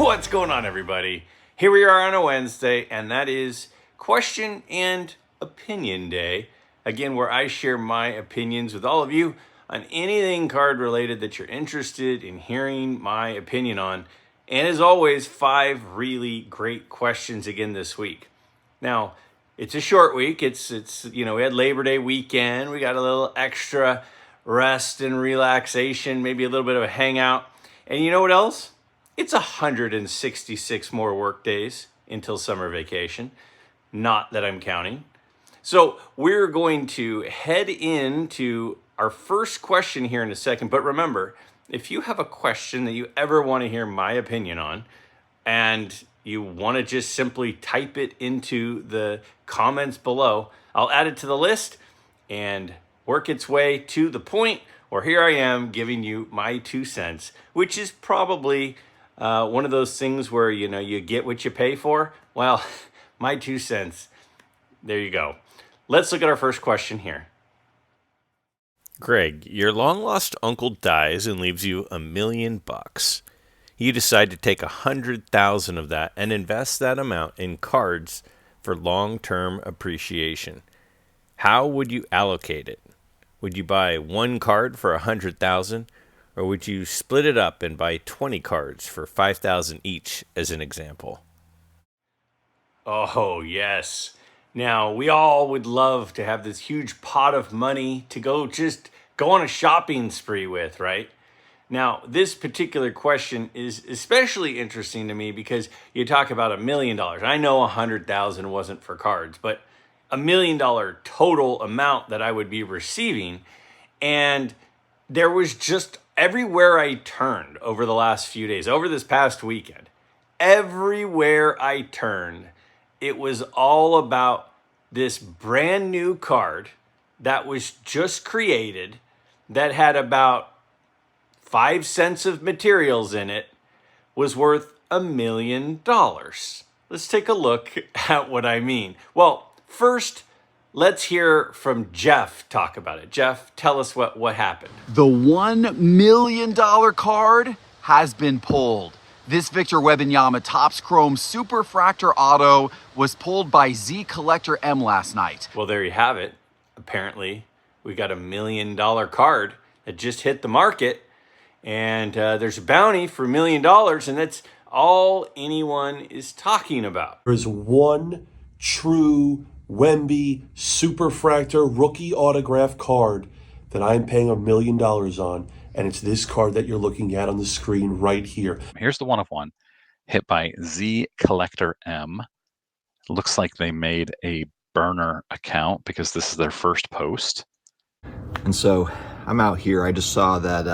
What's going on, everybody? Here we are on a Wednesday, and that is Question and Opinion Day. Again, where I share my opinions with all of you on anything card related that you're interested in hearing my opinion on. And as always, 5 really great questions again this week. Now, it's a short week. It's we had Labor Day weekend. We got a little extra rest and relaxation, maybe a little bit of a hangout. And you know what else? It's 166 more work days until summer vacation. Not that I'm counting. So we're going to head into our first question here in a second. But remember, if you have a question that you ever want to hear my opinion on, and you want to just simply type it into the comments below, I'll add it to the list and work its way to the point where here I am giving you my 2 cents, which is probably one of those things where, you get what you pay for. Well, my 2 cents. There you go. Let's look at our first question here. Greg, your long-lost uncle dies and leaves you $1 million. You decide to take 100,000 of that and invest that amount in cards for long-term appreciation. How would you allocate it? Would you buy one card for 100,000, or would you split it up and buy 20 cards for 5,000 each, as an example? Oh, yes. Now, we all would love to have this huge pot of money to go on a shopping spree with, right? Now, this particular question is especially interesting to me because you talk about $1 million. I know 100,000 wasn't for cards, but $1 million total amount that I would be receiving. And there was just everywhere I turned over the last few days, over this past weekend, everywhere I turned, it was all about this brand new card that was just created that had about 5 cents of materials in it, was worth $1 million. Let's take a look at what I mean. Well, first, let's hear from Jeff talk about it. Jeff, tell us what happened. The $1 million card has been pulled. This Victor Wembanyama Topps Chrome Superfractor Auto was pulled by Z Collector M last night. Well, there you have it. Apparently, we got $1 million card that just hit the market. And there's a bounty for $1 million, and that's all anyone is talking about. There's one true Wemby Superfractor rookie autograph card that I'm paying $1 million on, and it's this card that you're looking at on the screen right here. Here's the one of one hit by Z Collector M. It looks like they made a burner account because this is their first post. And so I'm out here. I just saw that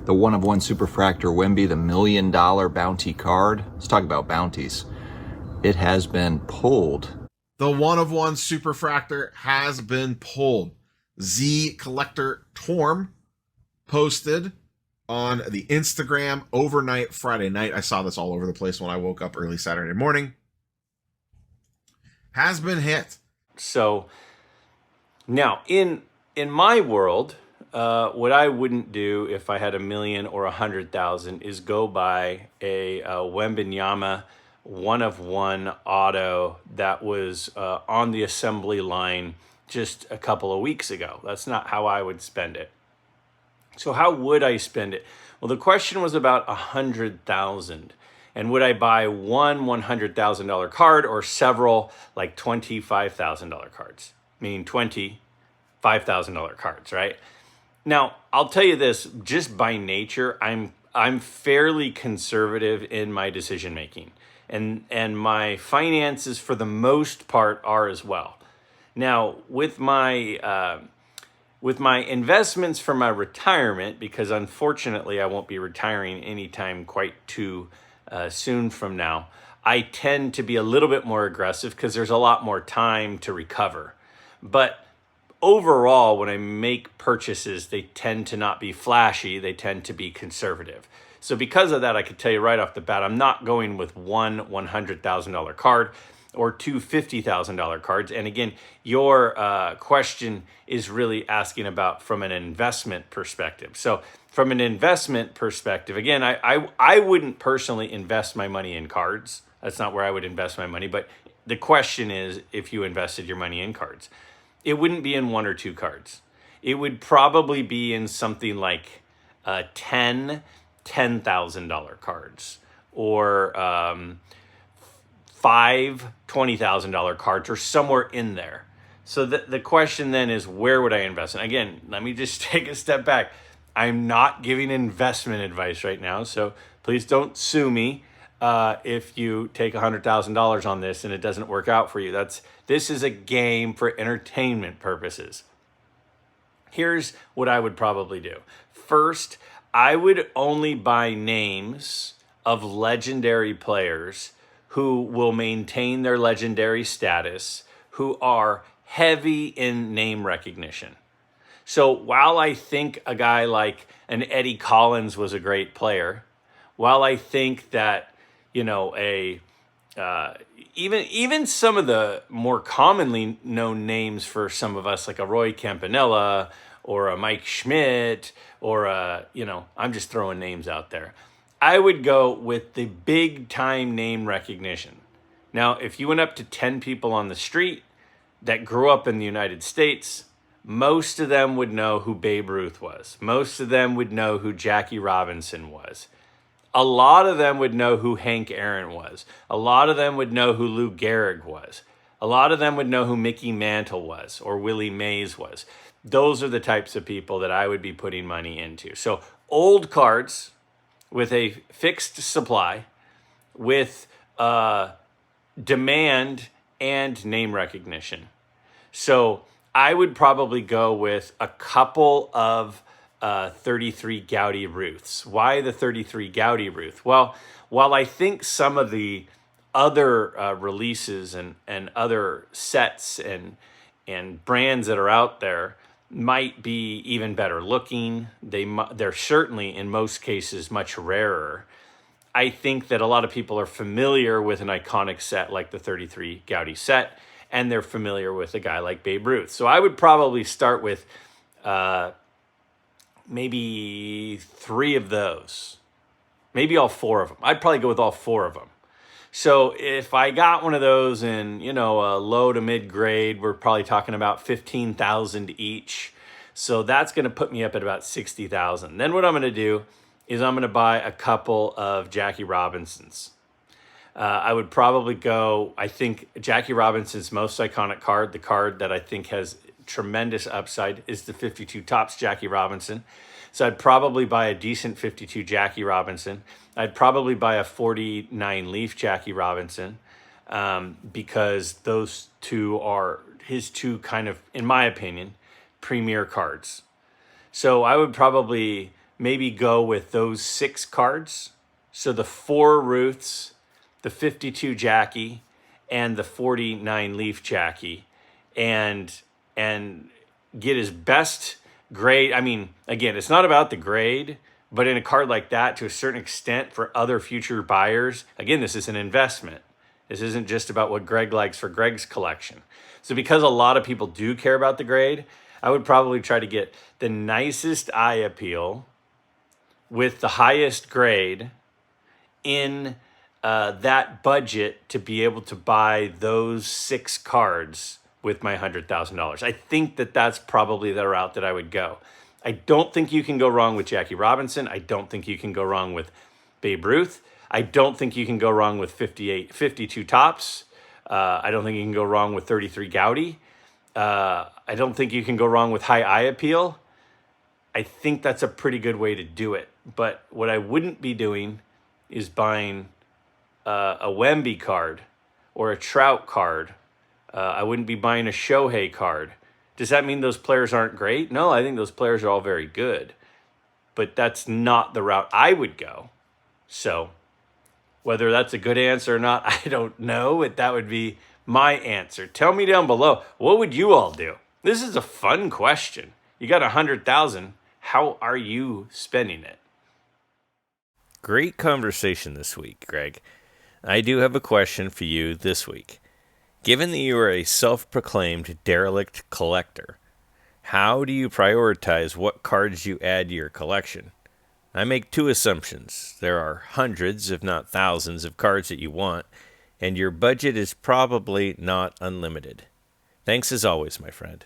the one-of-one Superfractor Wemby, the $1 million bounty card. Let's talk about bounties. It has been pulled. The one-of-one Superfractor has been pulled. Z Collector Torm posted on the Instagram overnight Friday night. I saw this all over the place when I woke up early Saturday morning. Has been hit. So now in my world, what I wouldn't do if I had $1 million or 100,000 is go buy a Wembanyama one-of-one auto that was on the assembly line just a couple of weeks ago. That's not how I would spend it. So how would I spend it? Well, the question was about 100,000. And would I buy one $100,000 card or several like $25,000 cards? Meaning 20 $5,000 cards, right? Now, I'll tell you this, just by nature, I'm fairly conservative in my decision making. And my finances for the most part are as well. Now, with my investments for my retirement, because unfortunately I won't be retiring anytime quite too soon from now, I tend to be a little bit more aggressive because there's a lot more time to recover. But overall, when I make purchases, they tend to not be flashy. They tend to be conservative. So because of that, I could tell you right off the bat, I'm not going with one $100,000 card. or two $50,000 cards. And again, your question is really asking about from an investment perspective. So from an investment perspective, again, I wouldn't personally invest my money in cards. That's not where I would invest my money. But the question is, if you invested your money in cards, it wouldn't be in one or two cards. It would probably be in something like 10 $10,000 cards, or 5 $20,000 cards, or somewhere in there. So the question then is, where would I invest? And again, let me just take a step back. I'm not giving investment advice right now, so please don't sue me if you take $100,000 on this and it doesn't work out for you. This is a game for entertainment purposes. Here's what I would probably do. First, I would only buy names of legendary players who will maintain their legendary status, who are heavy in name recognition. So while I think a guy like an Eddie Collins was a great player, while I think that, even some of the more commonly known names for some of us, like a Roy Campanella or a Mike Schmidt, or I'm just throwing names out there, I would go with the big time name recognition. Now, if you went up to 10 people on the street that grew up in the United States, most of them would know who Babe Ruth was. Most of them would know who Jackie Robinson was. A lot of them would know who Hank Aaron was. A lot of them would know who Lou Gehrig was. A lot of them would know who Mickey Mantle was, or Willie Mays was. Those are the types of people that I would be putting money into. So old cards with a fixed supply, with demand and name recognition. So I would probably go with a couple of 33 Gowdy Ruths. Why the 33 Gowdy Ruth? Well, while I think some of the other releases and other sets and brands that are out there might be even better looking, they're certainly in most cases much rarer. I think that a lot of people are familiar with an iconic set like the 33 Gowdy set, and they're familiar with a guy like Babe Ruth. So I would probably start with maybe 3 of those, maybe all 4 of them. I'd probably go with all 4 of them. So if I got one of those in, a low to mid grade, we're probably talking about 15,000 each. So that's going to put me up at about 60,000. Then what I'm going to do is I'm going to buy a couple of Jackie Robinsons. I would probably go, I think Jackie Robinson's most iconic card, the card that I think has tremendous upside, is the 52 Topps Jackie Robinson. So I'd probably buy a decent 52 Jackie Robinson. I'd probably buy a 49 Leaf Jackie Robinson, because those two are his two kind of, in my opinion, premier cards. So I would probably maybe go with those 6 cards. So the 4 Ruths, the 52 Jackie, and the 49 Leaf Jackie, and get his best grade. I mean, again, it's not about the grade, but in a card like that, to a certain extent, for other future buyers, again, this is an investment. This isn't just about what Greg likes for Greg's collection. So because a lot of people do care about the grade, I would probably try to get the nicest eye appeal with the highest grade in that budget to be able to buy those 6 cards with my $100,000. I think that that's probably the route that I would go. I don't think you can go wrong with Jackie Robinson. I don't think you can go wrong with Babe Ruth. I don't think you can go wrong with 52 Topps. I don't think you can go wrong with 33 Gowdy. I don't think you can go wrong with high eye appeal. I think that's a pretty good way to do it. But what I wouldn't be doing is buying a Wemby card or a Trout card. I wouldn't be buying a Shohei card. Does that mean those players aren't great? No, I think those players are all very good. But that's not the route I would go. So whether that's a good answer or not, I don't know. But that would be my answer. Tell me down below, what would you all do? This is a fun question. You got 100,000. How are you spending it? Great conversation this week, Greg. I do have a question for you this week. Given that you are a self-proclaimed derelict collector, how do you prioritize what cards you add to your collection? I make two assumptions. There are hundreds, if not thousands, of cards that you want, and your budget is probably not unlimited. Thanks as always, my friend.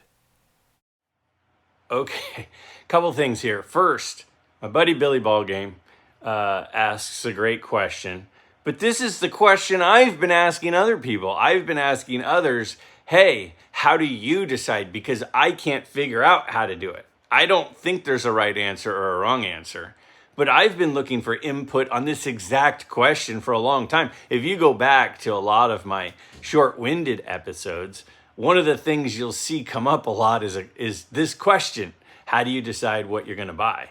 Okay, couple things here. First, my buddy Billy Ballgame asks a great question. But this is the question I've been asking other people. I've been asking others, hey, how do you decide? Because I can't figure out how to do it. I don't think there's a right answer or a wrong answer. But I've been looking for input on this exact question for a long time. If you go back to a lot of my short-winded episodes, one of the things you'll see come up a lot is this question. How do you decide what you're going to buy?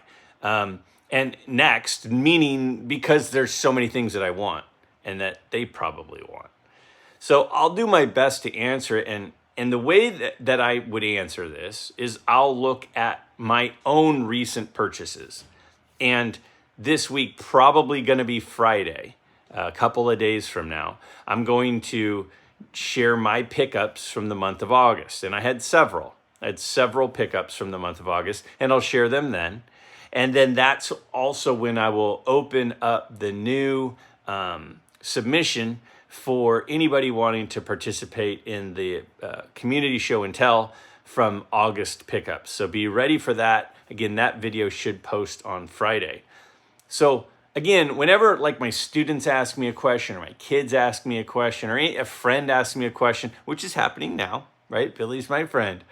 And next, meaning because there's so many things that I want and that they probably want. So I'll do my best to answer it. And the way that I would answer this is I'll look at my own recent purchases. And this week, probably going to be Friday, a couple of days from now, I'm going to share my pickups from the month of August. And I had several pickups from the month of August, and I'll share them then. And then that's also when I will open up the new submission for anybody wanting to participate in the community show and tell from August pickups. So be ready for that. Again, that video should post on Friday. So again, whenever like my students ask me a question or my kids ask me a question or a friend asks me a question, which is happening now, right? Billy's my friend.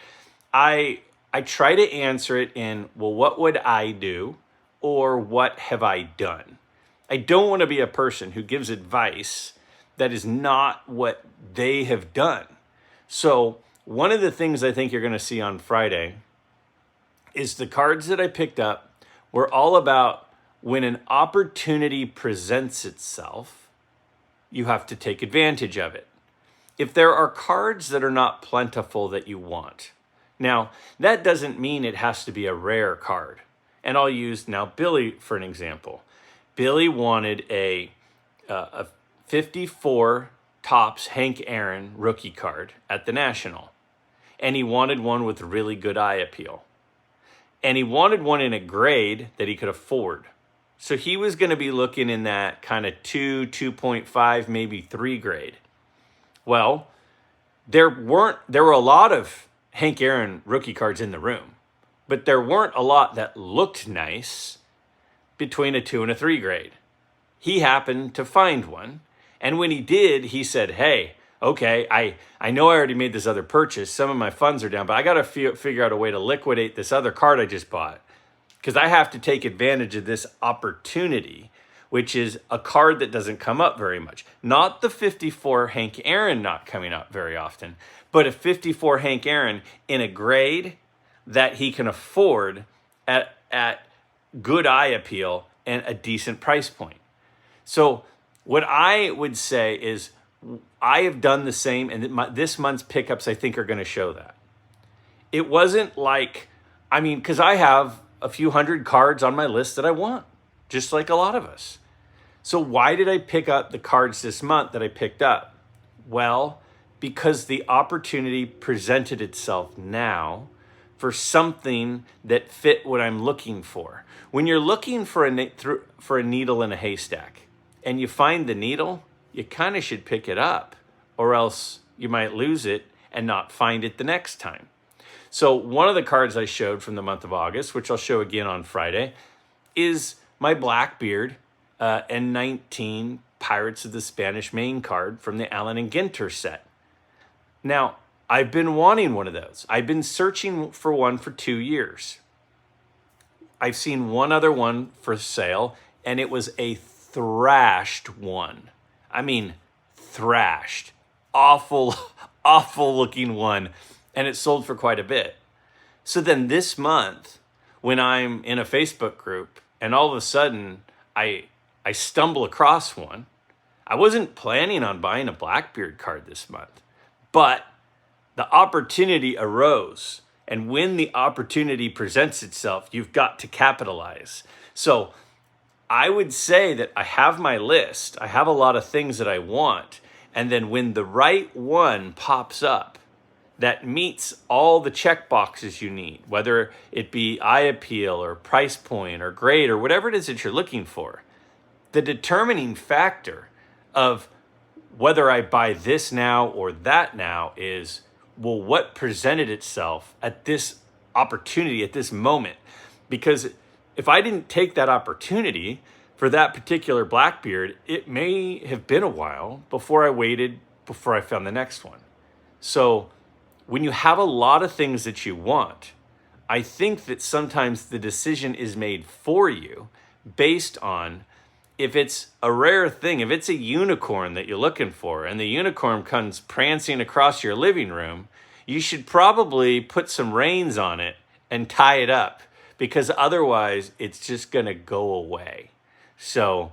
I try to answer it in, well, what would I do or what have I done? I don't want to be a person who gives advice that is not what they have done. So one of the things I think you're going to see on Friday is the cards that I picked up were all about when an opportunity presents itself, you have to take advantage of it. If there are cards that are not plentiful that you want, now, that doesn't mean it has to be a rare card. And I'll use now Billy for an example. Billy wanted a 54 Topps Hank Aaron rookie card at the National. And he wanted one with really good eye appeal. And he wanted one in a grade that he could afford. So he was going to be looking in that kind of 2.5, maybe 3 grade. Well, there were a lot of Hank Aaron rookie cards in the room, but there weren't a lot that looked nice between a 2 and a 3 grade. He happened to find one, and when he did, he said, hey, okay, I know I already made this other purchase. Some of my funds are down, but I got to figure out a way to liquidate this other card I just bought because I have to take advantage of this opportunity, which is a card that doesn't come up very much. Not the 54 Hank Aaron not coming up very often, but a 54 Hank Aaron in a grade that he can afford at good eye appeal and a decent price point. So what I would say is I have done the same, and this month's pickups I think are going to show that. It wasn't like, because I have a few hundred cards on my list that I want, just like a lot of us. So why did I pick up the cards this month that I picked up? Well, because the opportunity presented itself now for something that fit what I'm looking for. When you're looking for a needle in a haystack and you find the needle, you kind of should pick it up, or else you might lose it and not find it the next time. So one of the cards I showed from the month of August, which I'll show again on Friday, is my Blackbeard N19 Pirates of the Spanish Main card from the Allen and Ginter set. Now, I've been wanting one of those. I've been searching for one for 2 years. I've seen one other one for sale, and it was a thrashed one. Thrashed. Awful, awful looking one. And it sold for quite a bit. So then this month, when I'm in a Facebook group, and all of a sudden I stumble across one, I wasn't planning on buying a Blackbeard card this month, but the opportunity arose. And when the opportunity presents itself, you've got to capitalize. So I would say that I have my list. I have a lot of things that I want. And then when the right one pops up that meets all the check boxes you need, whether it be eye appeal or price point or grade or whatever it is that you're looking for, the determining factor of whether I buy this now or that now is, well, what presented itself at this opportunity, at this moment? Because if I didn't take that opportunity for that particular Blackbeard, it may have been a while before I found the next one. So when you have a lot of things that you want, I think that sometimes the decision is made for you based on if it's a rare thing, if it's a unicorn that you're looking for and the unicorn comes prancing across your living room, you should probably put some reins on it and tie it up, because otherwise it's just going to go away. So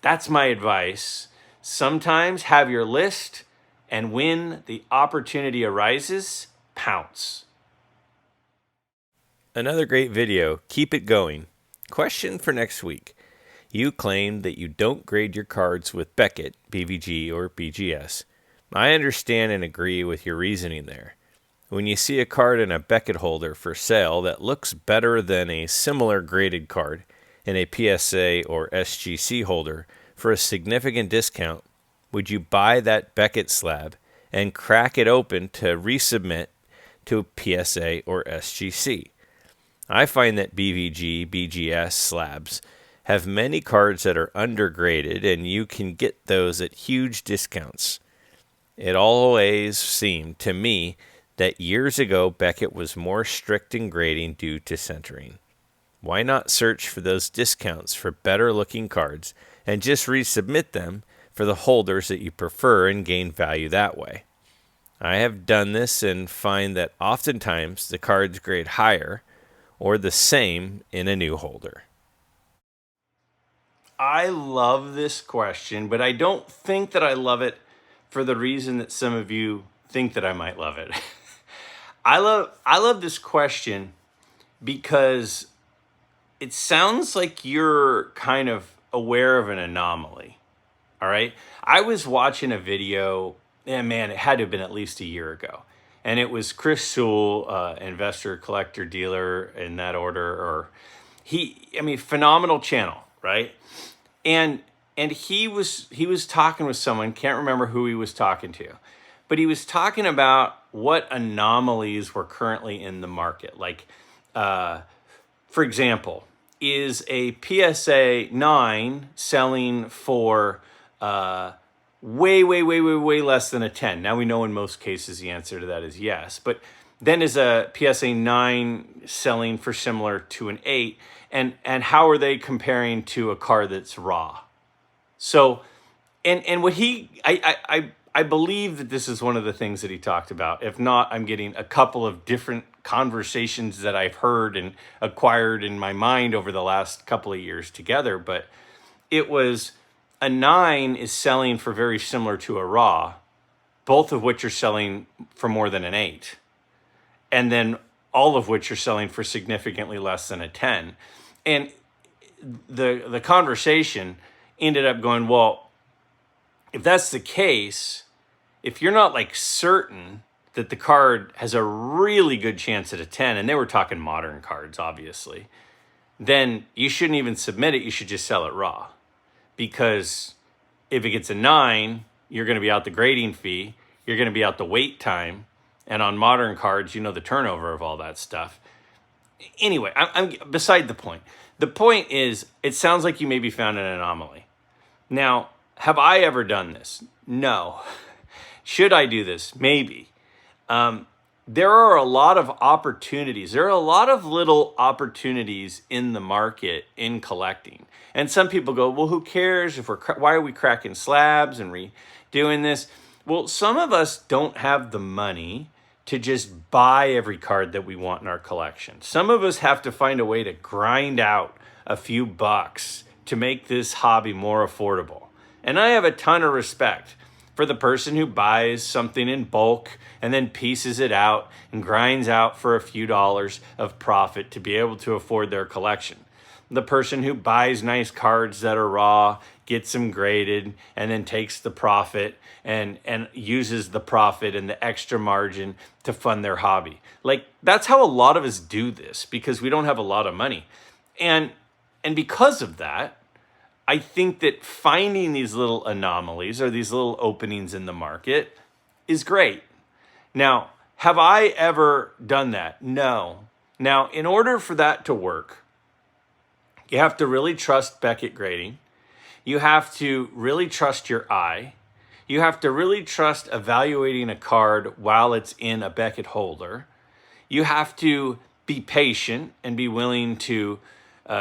that's my advice. Sometimes have your list, and when the opportunity arises, pounce. Another great video. Keep it going. Question for next week. You claim that you don't grade your cards with Beckett, BVG, or BGS. I understand and agree with your reasoning there. When you see a card in a Beckett holder for sale that looks better than a similar graded card in a PSA or SGC holder for a significant discount, would you buy that Beckett slab and crack it open to resubmit to PSA or SGC? I find that BVG, BGS slabs have many cards that are undergraded, and you can get those at huge discounts. It always seemed to me that years ago Beckett was more strict in grading due to centering. Why not search for those discounts for better looking cards and just resubmit them for the holders that you prefer and gain value that way? I have done this and find that oftentimes the cards grade higher or the same in a new holder. I love this question, but I don't think that I love it for the reason that some of you think that I might love it. I love this question because it sounds like you're kind of aware of an anomaly. All right. I was watching a video, and man, it had to have been at least a year ago. And it was Chris Sewell, investor, collector, dealer in that order, or phenomenal channel, right? And he was talking with someone, can't remember who he was talking to, but he was talking about what anomalies were currently in the market. Like, for example, is a PSA 9 selling for way less than a 10? Now we know in most cases the answer to that is yes, but then is a PSA 9 selling for similar to an 8? And how are they comparing to a card that's raw? So, and what I believe that this is one of the things that he talked about. If not, I'm getting a couple of different conversations that I've heard and acquired in my mind over the last couple of years together. But it was a 9 is selling for very similar to a raw, both of which are selling for more than an 8. And then all of which are selling for significantly less than a 10. And the conversation ended up going, well, if that's the case, if you're not like certain that the card has a really good chance at a 10, and they were talking modern cards, obviously, then you shouldn't even submit it. You should just sell it raw. Because if it gets a 9, you're going to be out the grading fee, you're going to be out the wait time, and on modern cards, you know the turnover of all that stuff. Anyway, I'm beside the point. The point is, it sounds like you maybe found an anomaly. Now, have I ever done this? No. Should I do this? Maybe. There are a lot of opportunities. There are a lot of little opportunities in the market in collecting. And some people go, well, who cares if why are we cracking slabs and redoing this? Well, some of us don't have the money to just buy every card that we want in our collection. Some of us have to find a way to grind out a few bucks to make this hobby more affordable. And I have a ton of respect for the person who buys something in bulk and then pieces it out and grinds out for a few dollars of profit to be able to afford their collection. The person who buys nice cards that are raw, gets them graded, and then takes the profit and uses the profit and the extra margin to fund their hobby. Like, that's how a lot of us do this, because we don't have a lot of money. And because of that, I think that finding these little anomalies or these little openings in the market is great. Now, have I ever done that? No. Now, in order for that to work, you have to really trust Beckett grading. You have to really trust your eye. You have to really trust evaluating a card while it's in a Beckett holder. You have to be patient and be willing to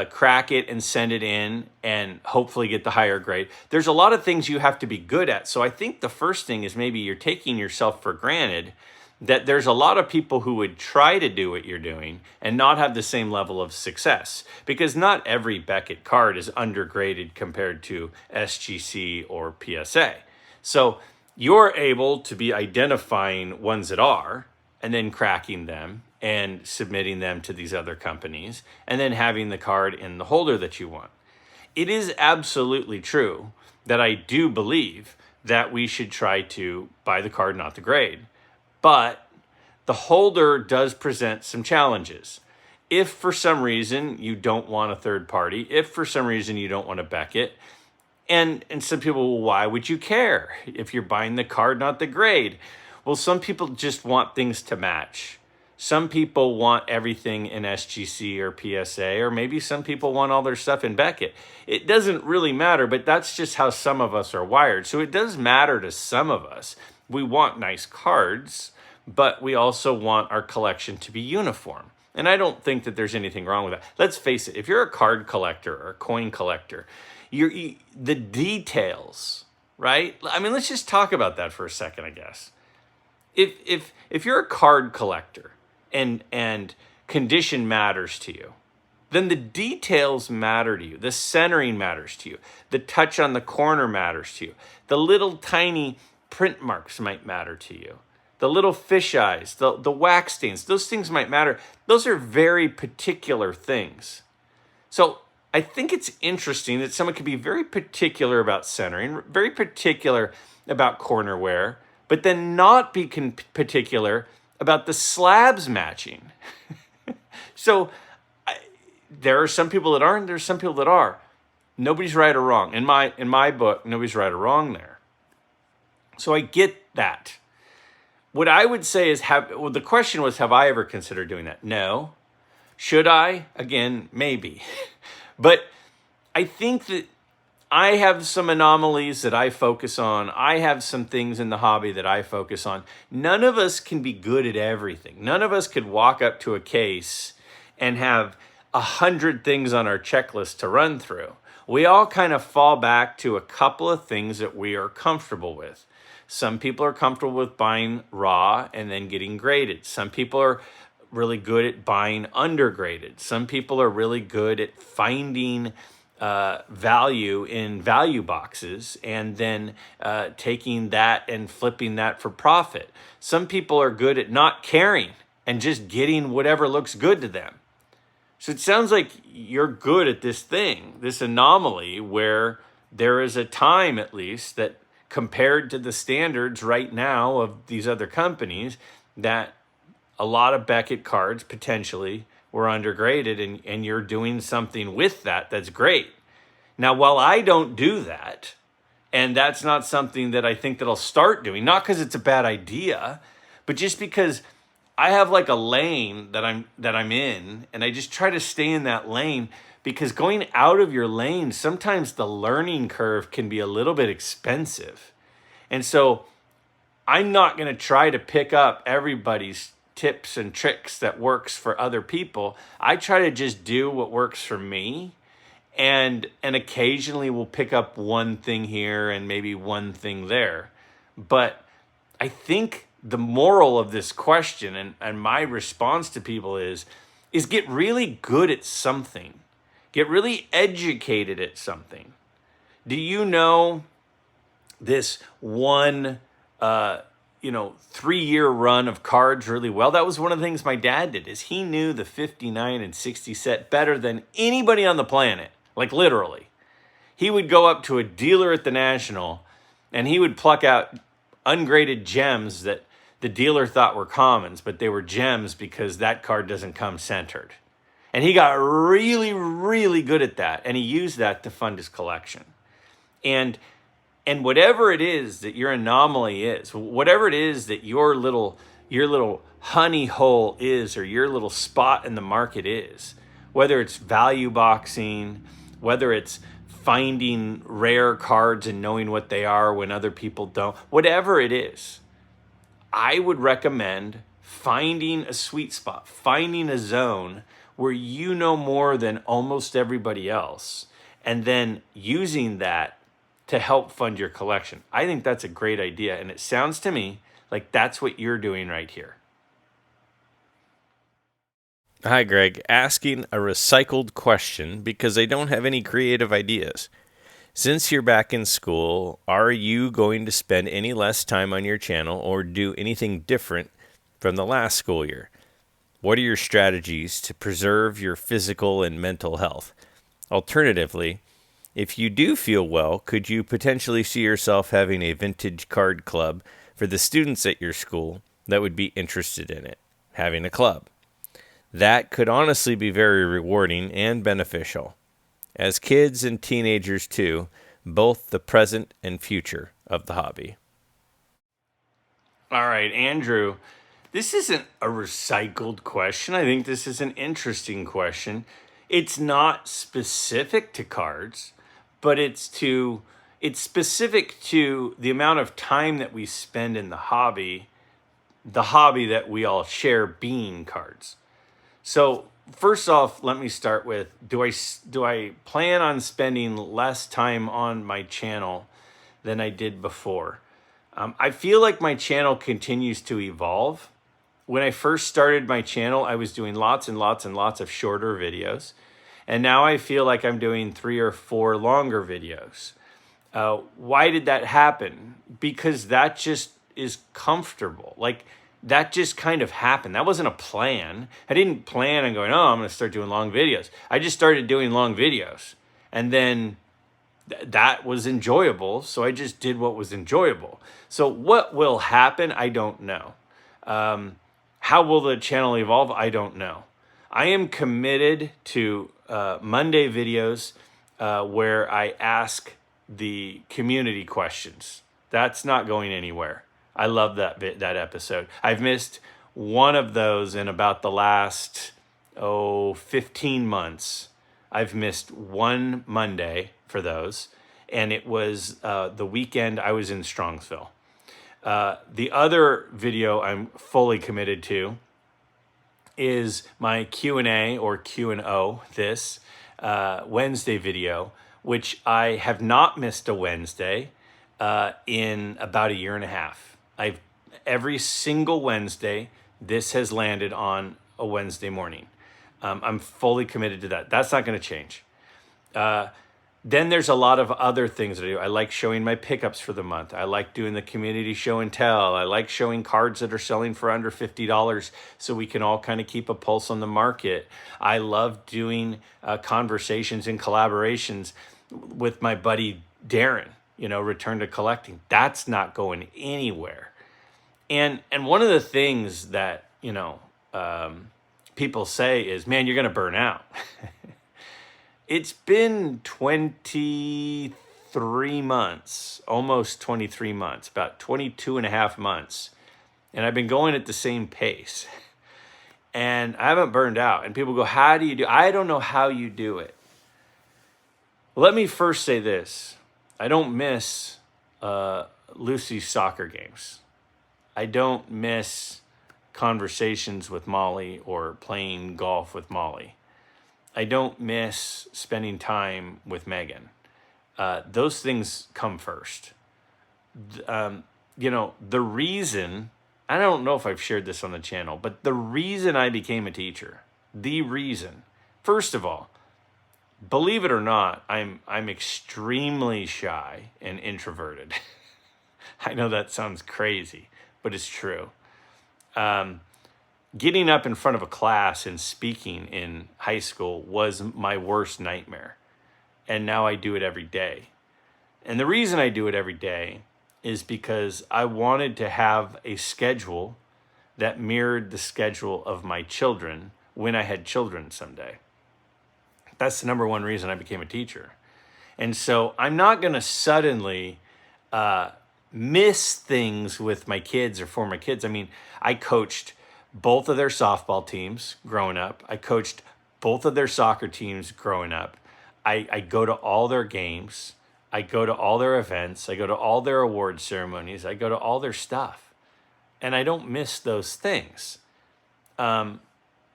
crack it and send it in and hopefully get the higher grade. There's a lot of things you have to be good at. So I think the first thing is maybe you're taking yourself for granted that there's a lot of people who would try to do what you're doing and not have the same level of success, because not every Beckett card is undergraded compared to SGC or PSA. So you're able to be identifying ones that are, and then cracking them and submitting them to these other companies, and then having the card in the holder that you want. It is absolutely true that I do believe that we should try to buy the card, not the grade. But the holder does present some challenges. If for some reason you don't want a third party, if for some reason you don't want a Beckett, and some people, well, why would you care if you're buying the card, not the grade? Well, some people just want things to match. Some people want everything in SGC or PSA, or maybe some people want all their stuff in Beckett. It doesn't really matter, but that's just how some of us are wired. So it does matter to some of us. We want nice cards, but we also want our collection to be uniform. And I don't think that there's anything wrong with that. Let's face it, if you're a card collector or a coin collector, the details, right? I mean, let's just talk about that for a second, I guess. If you're a card collector and condition matters to you, then the details matter to you. The centering matters to you. The touch on the corner matters to you. The little tiny print marks might matter to you. The little fish eyes, the wax stains, those things might matter. Those are very particular things. So I think it's interesting that someone could be very particular about centering, very particular about corner wear, but then not be particular about the slabs matching. So there are some people that aren't, there's some people that are. Nobody's right or wrong. In my book, nobody's right or wrong there. So I get that. What I would say is, the question was, have I ever considered doing that? No. Should I? Again, maybe. But I think that I have some anomalies that I focus on. I have some things in the hobby that I focus on. None of us can be good at everything. None of us could walk up to a case and have 100 things on our checklist to run through. We all kind of fall back to a couple of things that we are comfortable with. Some people are comfortable with buying raw and then getting graded. Some people are really good at buying undergraded. Some people are really good at finding value in value boxes and then taking that and flipping that for profit. Some people are good at not caring and just getting whatever looks good to them. So it sounds like you're good at this thing, this anomaly, where there is a time at least that, compared to the standards right now of these other companies, that a lot of Beckett cards potentially were undergraded, and you're doing something with that that's great. Now, while I don't do that, and that's not something that I think that I'll start doing, not because it's a bad idea, but just because I have like a lane that I'm in, and I just try to stay in that lane, because going out of your lane, sometimes the learning curve can be a little bit expensive. And so I'm not going to try to pick up everybody's tips and tricks that works for other people. I try to just do what works for me, and occasionally we'll pick up one thing here and maybe one thing there. But I think the moral of this question and my response to people is get really good at something. Get really educated at something. Do you know this one 3-year run of cards really well? That was one of the things my dad did, is he knew the 59 and 60 set better than anybody on the planet. Like, literally. He would go up to a dealer at the National and he would pluck out ungraded gems that the dealer thought were commons, but they were gems because that card doesn't come centered. And he got really, really good at that. And he used that to fund his collection. And whatever it is that your anomaly is, whatever it is that your little honey hole is, or your little spot in the market is, whether it's value boxing, whether it's finding rare cards and knowing what they are when other people don't, whatever it is, I would recommend finding a sweet spot, finding a zone where you know more than almost everybody else, and then using that to help fund your collection. I think that's a great idea, and it sounds to me like that's what you're doing right here. Hi, Greg. Asking a recycled question because I don't have any creative ideas. Since you're back in school, are you going to spend any less time on your channel or do anything different from the last school year? What are your strategies to preserve your physical and mental health? Alternatively, if you do feel well, could you potentially see yourself having a vintage card club for the students at your school that would be interested in it, having a club? That could honestly be very rewarding and beneficial. As kids and teenagers too, both the present and future of the hobby. All right, Andrew, this isn't a recycled question. I think this is an interesting question. It's not specific to cards, but it's specific to the amount of time that we spend in the hobby that we all share being cards. So first off, let me start with, do I plan on spending less time on my channel than I did before? I feel like my channel continues to evolve. When I first started my channel, I was doing lots and lots and lots of shorter videos. And now I feel like I'm doing 3 or 4 longer videos. Why did that happen? Because that just is comfortable. Like, that just kind of happened. That wasn't a plan. I didn't plan on going, I'm going to start doing long videos. I just started doing long videos. And then that was enjoyable, so I just did what was enjoyable. So what will happen? I don't know. How will the channel evolve? I don't know. I am committed to Monday videos where I ask the community questions. That's not going anywhere. I love that episode. I've missed one of those in about the last 15 months. I've missed one Monday for those, and it was the weekend I was in Strongsville. The other video I'm fully committed to is my Q&A or Q&O, this Wednesday video, which I have not missed a Wednesday in about a year and a half. Every single Wednesday, this has landed on a Wednesday morning. I'm fully committed to that. That's not going to change. Then there's a lot of other things that I do. I like showing my pickups for the month. I like doing the community show and tell. I like showing cards that are selling for under $50 so we can all kind of keep a pulse on the market. I love doing conversations and collaborations with my buddy Darren, Return to Collecting. That's not going anywhere. And one of the things that, people say is, man, you're going to burn out. It's been 23 months, almost 23 months, about 22 and a half months. And I've been going at the same pace. And I haven't burned out. And people go, how do you do? I don't know how you do it. Let me first say this. I don't miss Lucy's soccer games. I don't miss conversations with Molly or playing golf with Molly. I don't miss spending time with Megan. Those things come first. The reason, I don't know if I've shared this on the channel, but the reason I became a teacher, first of all, believe it or not, I'm extremely shy and introverted. I know that sounds crazy, but it's true. Getting up in front of a class and speaking in high school was my worst nightmare. And now I do it every day. And the reason I do it every day is because I wanted to have a schedule that mirrored the schedule of my children when I had children someday. That's the number one reason I became a teacher. And so I'm not going to suddenly miss things with my kids or for my kids. I mean, I coached both of their softball teams growing up. I coached both of their soccer teams growing up. I go to all their games. I go to all their events. I go to all their award ceremonies. I go to all their stuff. And I don't miss those things. And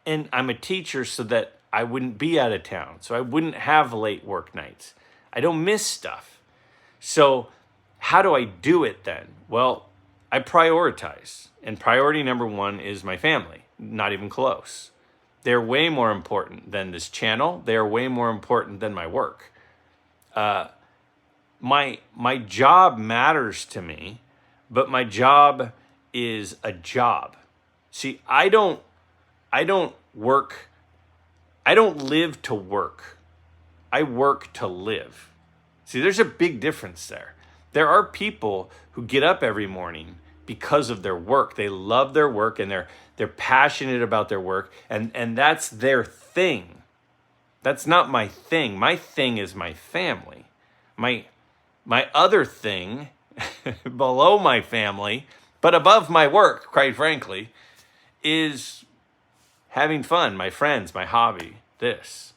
I'm a teacher so that I wouldn't be out of town. So I wouldn't have late work nights. I don't miss stuff. So how do I do it then? Well, I prioritize. And priority number one is my family. Not even close. They're way more important than this channel. They're way more important than my work. My job matters to me, but my job is a job. See, I don't live to work. I work to live. See, there's a big difference there. There are people who get up every morning because of their work. They love their work and they're passionate about their work, and that's their thing. That's not my thing. My thing is my family. My other thing below my family, but above my work, quite frankly, is having fun, my friends, my hobby, this.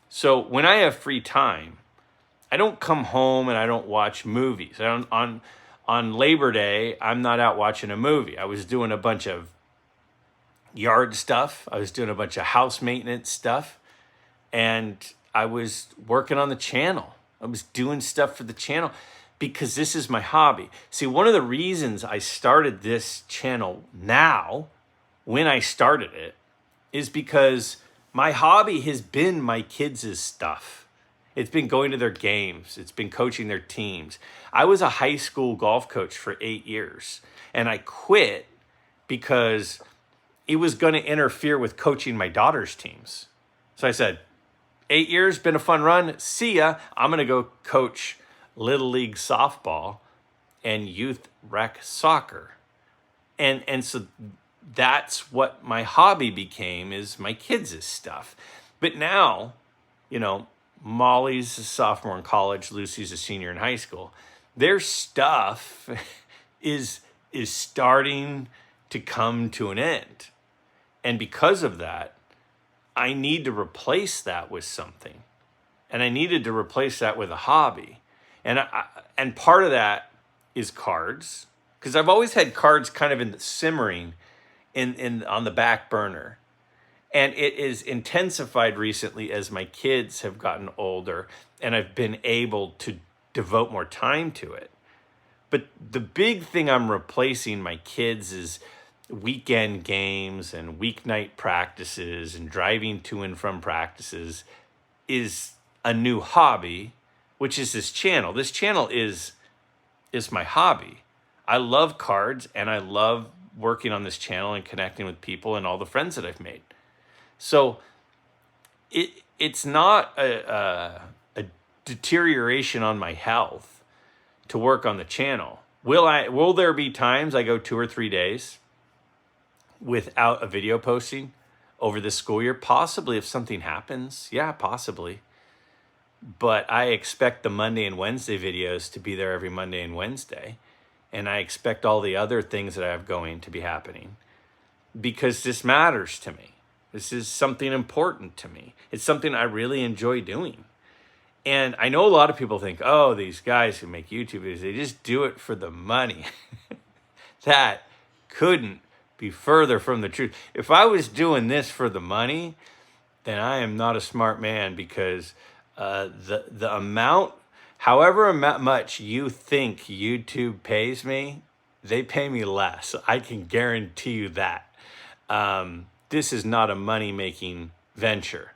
So when I have free time, I don't come home and I don't watch movies. On Labor Day, I'm not out watching a movie. I was doing a bunch of yard stuff. I was doing a bunch of house maintenance stuff. And I was working on the channel. I was doing stuff for the channel because this is my hobby. See, one of the reasons I started this channel now, when I started it, is because my hobby has been my kids' stuff. It's been going to their games. It's been coaching their teams. I was a high school golf coach for 8 years, and I quit because it was going to interfere with coaching my daughter's teams. So I said, 8 years, been a fun run. See ya. I'm going to go coach Little League softball and youth rec soccer. And so that's what my hobby became, is my kids' stuff. But now, Molly's a sophomore in college, Lucy's a senior in high school. Their stuff is starting to come to an end. And because of that, I need to replace that with something. And I needed to replace that with a hobby. And part of that is cards, because I've always had cards kind of in the simmering on the back burner. And it is intensified recently as my kids have gotten older and I've been able to devote more time to it. But the big thing I'm replacing my kids is weekend games and weeknight practices and driving to and from practices is a new hobby, which is this channel. This channel is my hobby. I love cards and I love working on this channel and connecting with people and all the friends that I've made. So it's not a deterioration on my health to work on the channel. Will there be times I go 2 or 3 days without a video posting over this school year? Possibly, if something happens. Yeah, possibly. But I expect the Monday and Wednesday videos to be there every Monday and Wednesday. And I expect all the other things that I have going to be happening because this matters to me. This is something important to me. It's something I really enjoy doing. And I know a lot of people think, oh, these guys who make YouTube videos, they just do it for the money. That couldn't be further from the truth. If I was doing this for the money, then I am not a smart man, because the amount, however much you think YouTube pays me, they pay me less. I can guarantee you that. This is not a money-making venture.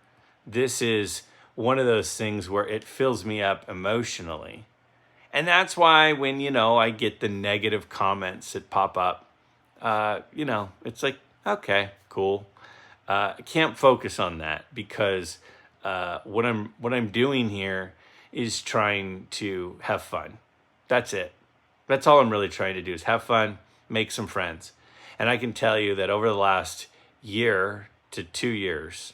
This is one of those things where it fills me up emotionally. And that's why when, I get the negative comments that pop up, it's like, okay, cool. I can't focus on that because what I'm doing here is trying to have fun. That's it. That's all I'm really trying to do is have fun, make some friends. And I can tell you that over the last year to 2 years,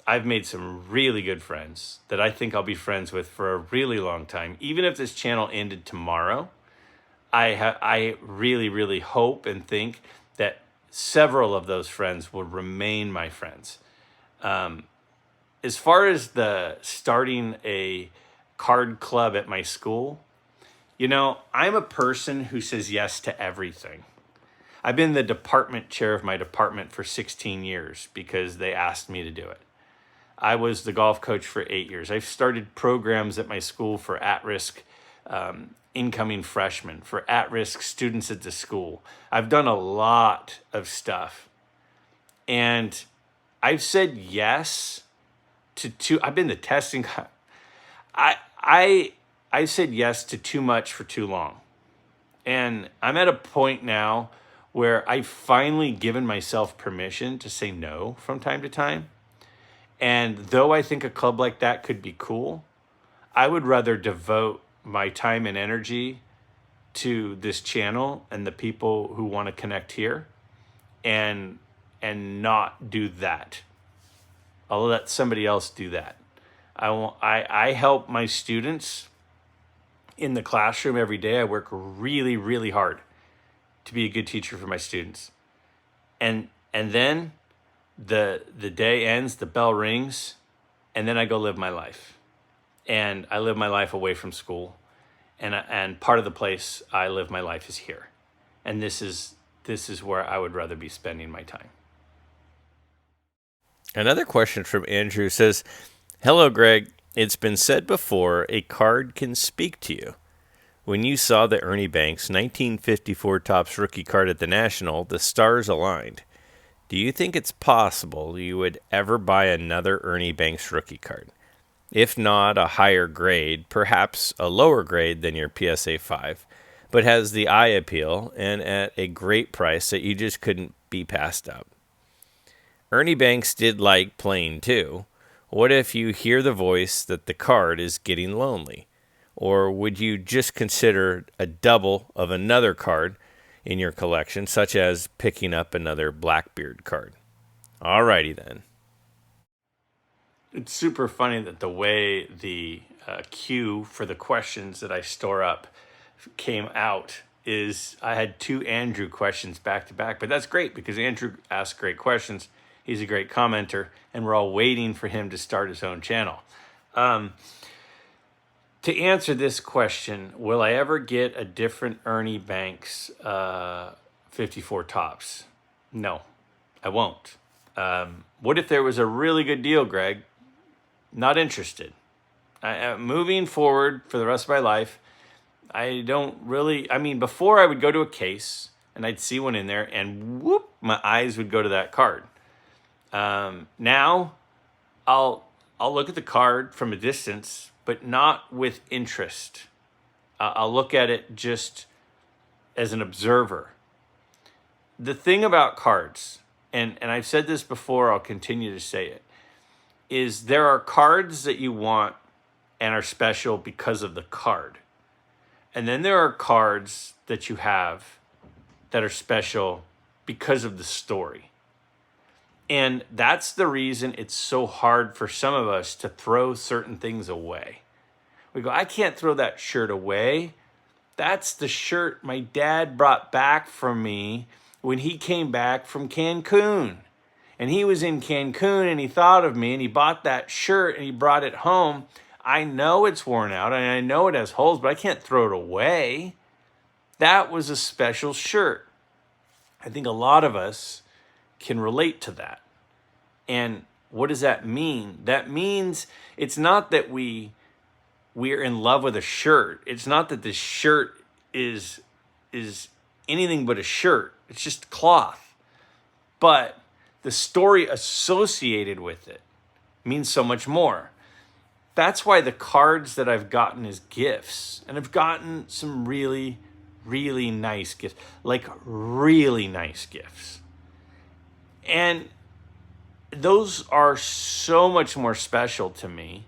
I've made some really good friends that I think I'll be friends with for a really long time. Even if this channel ended tomorrow, I really, really hope and think that several of those friends will remain my friends. As far as the starting a card club at my school, you know, I'm a person who says yes to everything. I've been the department chair of my department for 16 years because they asked me to do it. I was the golf coach for 8 years. I've started programs at my school for at-risk incoming freshmen, for at-risk students at the school. I've done a lot of stuff. And I've said yes to I've been the testing. I said yes to too much for too long. And I'm at a point now where I've finally given myself permission to say no from time to time. And though I think a club like that could be cool, I would rather devote my time and energy to this channel and the people who want to connect here and not do that. I'll let somebody else do that. I help my students in the classroom every day. I work really, really hard to be a good teacher for my students. And then the day ends, the bell rings, and then I go live my life. And I live my life away from school. And part of the place I live my life is here. And this is where I would rather be spending my time. Another question from Andrew says, "Hello, Greg. It's been said before, a card can speak to you. When you saw the Ernie Banks 1954 Topps rookie card at the National, the stars aligned. Do you think it's possible you would ever buy another Ernie Banks rookie card? If not a higher grade, perhaps a lower grade than your PSA 5, but has the eye appeal and at a great price that you just couldn't be passed up. Ernie Banks did like playing too. What if you hear the voice that the card is getting lonely? Or would you just consider a double of another card in your collection, such as picking up another Blackbeard card?" Alrighty then. It's super funny that the way the queue for the questions that I store up came out is I had 2 Andrew questions back to back, but that's great because Andrew asks great questions. He's a great commenter, and we're all waiting for him to start his own channel. To answer this question, will I ever get a different Ernie Banks 54 Topps? No, I won't. What if there was a really good deal, Greg? Not interested. Moving forward for the rest of my life, I don't really, before I would go to a case and I'd see one in there and whoop, my eyes would go to that card. Now I'll look at the card from a distance, but not with interest. I'll look at it just as an observer. The thing about cards, and I've said this before, I'll continue to say it, is there are cards that you want and are special because of the card. And then there are cards that you have that are special because of the story. And that's the reason it's so hard for some of us to throw certain things away. We go, I can't throw that shirt away. That's the shirt my dad brought back from me when he came back from Cancun. And he was in Cancun and he thought of me and he bought that shirt and he brought it home. I know it's worn out and I know it has holes, but I can't throw it away. That was a special shirt. I think a lot of us can relate to that. And what does that mean? That means it's not that we're in love with a shirt. It's not that this shirt is anything but a shirt. It's just cloth. But the story associated with it means so much more. That's why the cards that I've gotten as gifts, and I've gotten some really, really nice gifts, like really nice gifts. And those are so much more special to me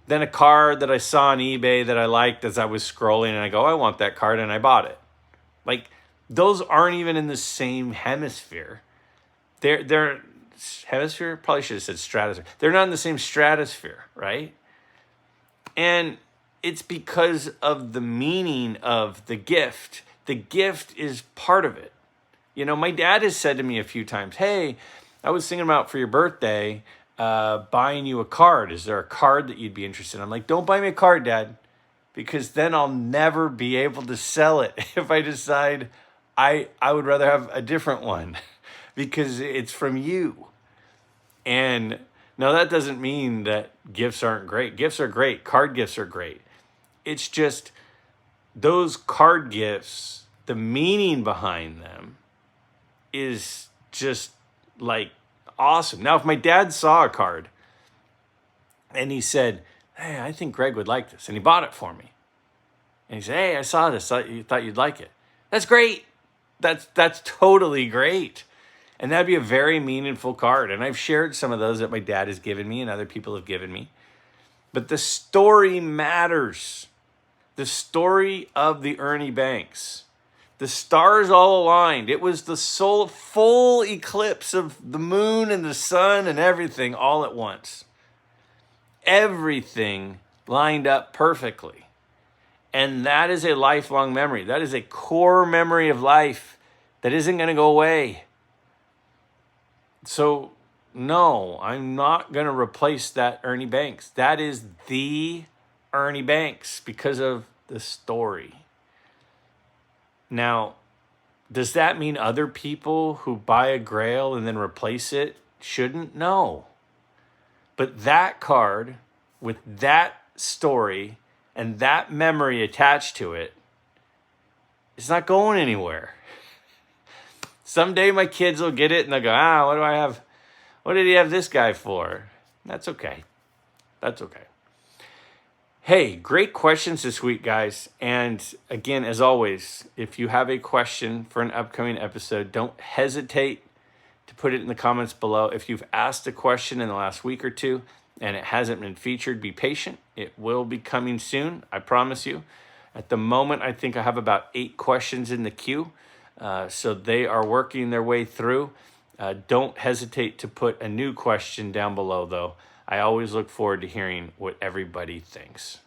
than a card that I saw on eBay that I liked as I was scrolling and I go, I want that card, and I bought it. Like, those aren't even in the same hemisphere. They're hemisphere? Probably should have said stratosphere. They're not in the same stratosphere, right? And it's because of the meaning of the gift. The gift is part of it. You know, my dad has said to me a few times, hey, I was thinking about for your birthday, buying you a card. Is there a card that you'd be interested in? I'm like, don't buy me a card, Dad, because then I'll never be able to sell it if I decide I would rather have a different one because it's from you. And now that doesn't mean that gifts aren't great. Gifts are great. Card gifts are great. It's just those card gifts, the meaning behind them is just like awesome. Now, if my dad saw a card and he said, hey, I think Greg would like this, and he bought it for me, and he said, hey, I saw this, thought you'd like it. That's great. That's totally great. And that'd be a very meaningful card. And I've shared some of those that my dad has given me and other people have given me. But the story matters. The story of the Ernie Banks. The stars all aligned. It was the full eclipse of the moon and the sun and everything all at once. Everything lined up perfectly. And that is a lifelong memory. That is a core memory of life that isn't going to go away. So, no, I'm not going to replace that Ernie Banks. That is the Ernie Banks because of the story. Now, does that mean other people who buy a Grail and then replace it shouldn't? No. But that card with that story and that memory attached to it is not going anywhere. Someday my kids will get it and they'll go, what do I have? What did he have this guy for? That's okay. That's okay. Hey, great questions this week, guys. And again, as always, if you have a question for an upcoming episode, don't hesitate to put it in the comments below. If you've asked a question in the last week or two and it hasn't been featured, be patient. It will be coming soon, I promise you. At the moment, I think I have about 8 questions in the queue. So they are working their way through. Don't hesitate to put a new question down below, though. I always look forward to hearing what everybody thinks.